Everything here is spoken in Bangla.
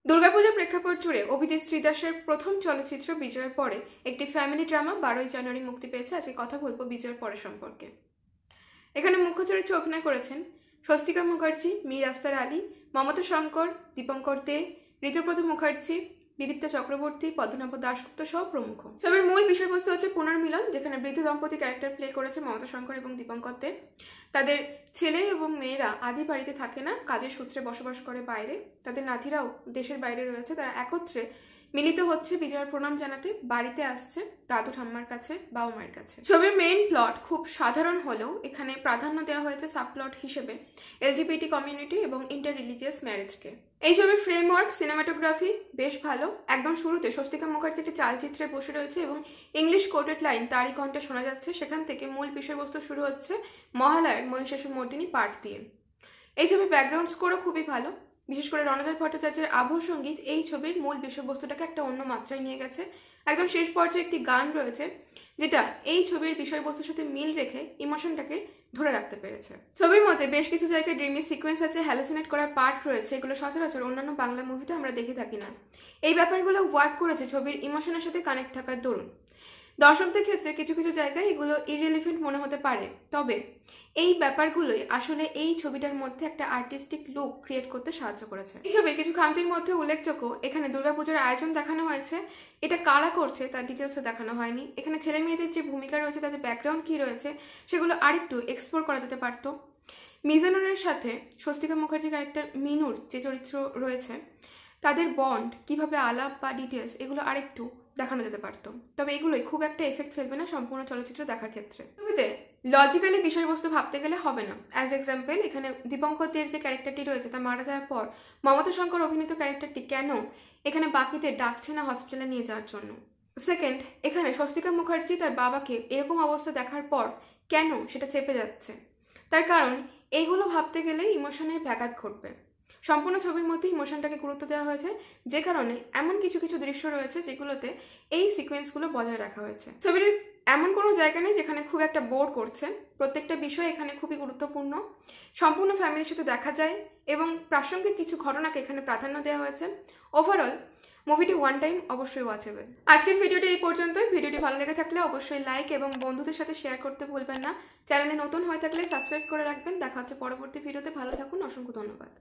দুর্গাপূজা প্রেক্ষাপট জুড়ে অভিজিৎ শ্রীদাসের প্রথম চলচ্চিত্র বিজয়ের পরে একটি ফ্যামিলি ড্রামা 12ই জানুয়ারি মুক্তি পেয়েছে। আজকে কথা বলবো বিজয়ের পরে সম্পর্কে। এখানে মুখ্য চরিত্রে অভিনয় করেছেন স্বস্তিকা মুখার্জি, মীর আফতার আলী, মমতা শঙ্কর, দীপঙ্কর দে, ঋতুব্রত মুখার্জি, বিদীপ্তা চক্রবর্তী, পদ্মনাভ দাশগুপ্ত সহ প্রমুখ। ছবির মূল বিষয়বস্তু হচ্ছে পুনর্মিলন, যেখানে বৃদ্ধ দম্পতি ক্যারেক্টার প্লে করেছে মমতা শঙ্কর এবং দীপঙ্কর দে। তাদের ছেলে এবং মেয়েরা আদি বাড়িতে থাকে না, কাজের সূত্রে বসবাস করে বাইরে। তাদের নাতিরাও দেশের বাইরে রয়েছে। তারা একত্রে মিলিত হচ্ছে বিজয়ের প্রণাম জানাতে, বাড়িতে আসছে দাদু ঠাম্মার কাছে, বাবা মায়ের কাছে। ছবির মেইন প্লট খুব সাধারণ হলেও এখানে প্রাধান্য দেওয়া হয়েছে সাবপ্লট হিসেবে এলজিবিটি কমিউনিটি এবং ইন্টার রিলিজিয়াস ম্যারেজকে। এই ছবির ফ্রেমওয়ার্ক, সিনেমাটোগ্রাফি বেশ ভালো। একদম শুরুতে স্বস্তিকা মুখার্জি একটি চালচিত্রে বসে রয়েছে এবং ইংলিশ কোটেড লাইন তারই কণ্ঠে শোনা যাচ্ছে। সেখান থেকে মূল বিষয়বস্তু শুরু হচ্ছে মহালয়ার মহিষাসুর মর্দিনী পার্ট দিয়ে। এই ছবির ব্যাকগ্রাউন্ড স্কোরও খুবই ভালো। বিশেষ করে রণজয় ভট্টাচার্যের আবহ সঙ্গীত এই ছবির মূল বিষয়বস্তুটাকে একটা অন্য মাত্রায় নিয়ে গেছে। একদম শেষ পর্যায়ে একটি গান রয়েছে যেটা এই ছবির বিষয়বস্তুর সাথে মিল রেখে ইমোশনটাকে ধরে রাখতে পেরেছে। ছবির মধ্যে বেশ কিছু জায়গায় ড্রিমি সিকোয়েন্স আছে, হ্যালুসিনেট করার পার্ট রয়েছে। এগুলো সচরাচর অন্যান্য বাংলা মুভিতে আমরা দেখে থাকি না। এই ব্যাপারগুলো ওয়ার্ক করেছে ছবির ইমোশনের সাথে কানেক্ট থাকার দরুন। দর্শকদের ক্ষেত্রে কিছু কিছু জায়গায় এগুলো ইররিলেভেন্ট মনে হতে পারে, তবে এই ব্যাপারগুলোই আসলে এই ছবিটার মধ্যে একটা আর্টিস্টিক লুক ক্রিয়েট করতে সাহায্য করেছে। এই ছবির কিছু খামতির মধ্যে উল্লেখযোগ্য, এখানে দুর্গাপূজার আয়োজন দেখানো হয়েছে, এটা কারা করছে তার ডিটেলসে দেখানো হয়নি। এখানে ছেলে মেয়েদের যে ভূমিকা রয়েছে, তাদের ব্যাকগ্রাউন্ড কি রয়েছে, সেগুলো আরেকটু এক্সপ্লোর করা যেতে পারত। মিজানুরের সাথে স্বস্তিকা মুখার্জি ক্যারেক্টার মিনুর যে চরিত্র রয়েছে, তাদের বন্ড কিভাবে আলাপ বা ডিটেলস, এগুলো আরেকটু দেখানো যেতে পারতো। তবে এগুলোই খুব একটা এফেক্ট ফেলবে না সম্পূর্ণ চলচ্চিত্র দেখার ক্ষেত্রে। ছবিতে লজিক্যালি বিষয়বস্তু ভাবতে গেলে হবে না। অ্যাজ এক্সাম্পল, এখানে দীপঙ্কর দের যে ক্যারেক্টারটি রয়েছে, তা মারা যাওয়ার পর মমতা শঙ্কর অভিনীত ক্যারেক্টারটি কেন এখানে বাকিদের ডাকছে না হসপিটালে নিয়ে যাওয়ার জন্য। সেকেন্ড, এখানে স্বস্তিকা মুখার্জি তার বাবাকে এরকম অবস্থা দেখার পর কেন সেটা চেপে যাচ্ছে, তার কারণ এইগুলো ভাবতে গেলে ইমোশনের ব্যাঘাত ঘটবে। সম্পূর্ণ ছবির মধ্যে ইমোশনটাকে গুরুত্ব দেওয়া হয়েছে, যে কারণে এমন কিছু কিছু দৃশ্য রয়েছে যেগুলোতে এই সিকোয়েন্সগুলো বজায় রাখা হয়েছে। ছবির এমন কোনো জায়গা নেই যেখানে খুব একটা বোর করছে। প্রত্যেকটা বিষয় এখানে খুবই গুরুত্বপূর্ণ, সম্পূর্ণ ফ্যামিলির সাথে দেখা যায় এবং প্রাসঙ্গিক কিছু ঘটনাকে এখানে প্রাধান্য দেওয়া হয়েছে। ওভারঅল মুভিটি ওয়ান টাইম অবশ্যই ওয়াচেবল। আজকের ভিডিওটি এই পর্যন্তই। ভিডিওটি ভালো লেগে থাকলে অবশ্যই লাইক এবং বন্ধুদের সাথে শেয়ার করতে ভুলবেন না। চ্যানেলে নতুন হয়ে থাকলে সাবস্ক্রাইব করে রাখবেন। দেখা হচ্ছে পরবর্তী ভিডিওতে। ভালো থাকুন, অসংখ্য ধন্যবাদ।